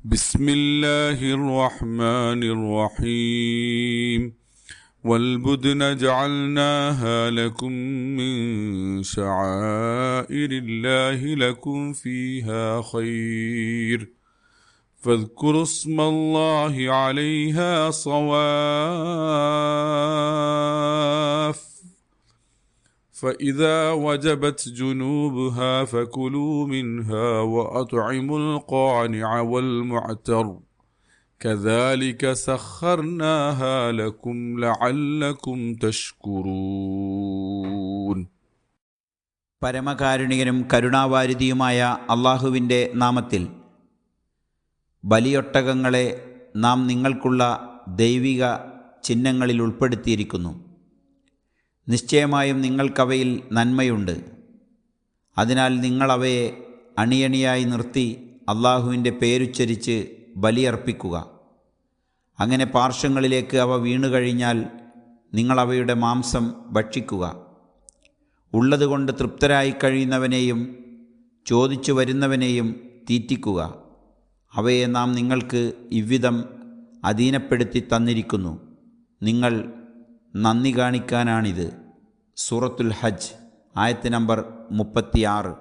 بسم الله الرحمن الرحيم والبدن جعلناها لكم من شعائر الله لكم فيها خير فاذكروا اسم الله عليها صواف فإذا وجبت جنوبها فكلوا منها وأطعموا القانع والمعتر كذلك سخرناها لكم لعلكم تشكرون. പരമകാരുണികനും കരുണാവാരിധിയുമായ അള്ളാഹുവിൻ്റെ നാമത്തിൽ. ബലിയൊട്ടകങ്ങളെ നാം നിങ്ങൾക്കുള്ള ദൈവിക ചിഹ്നങ്ങളിൽ ഉൾപ്പെടുത്തിയിരിക്കുന്നു. നിശ്ചയമായും നിങ്ങൾക്കവയിൽ നന്മയുണ്ട്. അതിനാൽ നിങ്ങളവയെ അണിയണിയായി നിർത്തി അള്ളാഹുവിൻ്റെ പേരുച്ചരിച്ച് ബലിയർപ്പിക്കുക. അങ്ങനെ പാർശ്വങ്ങളിലേക്ക് അവ വീണുകഴിഞ്ഞാൽ നിങ്ങളവയുടെ മാംസം ഭക്ഷിക്കുക. ഉള്ളതുകൊണ്ട് തൃപ്തരായി കഴിയുന്നവനെയും ചോദിച്ചു വരുന്നവനെയും തീറ്റിക്കുക. അവയെ നാം നിങ്ങൾക്ക് ഇவ்விധം അധീനപ്പെടുത്തി തന്നിരിക്കുന്നു. നിങ്ങൾ നന്ദി കാണിക്കാനാണിത്. സൂറത്തുൽ ഹജ്ജ് ആയത്ത് നമ്പർ 36.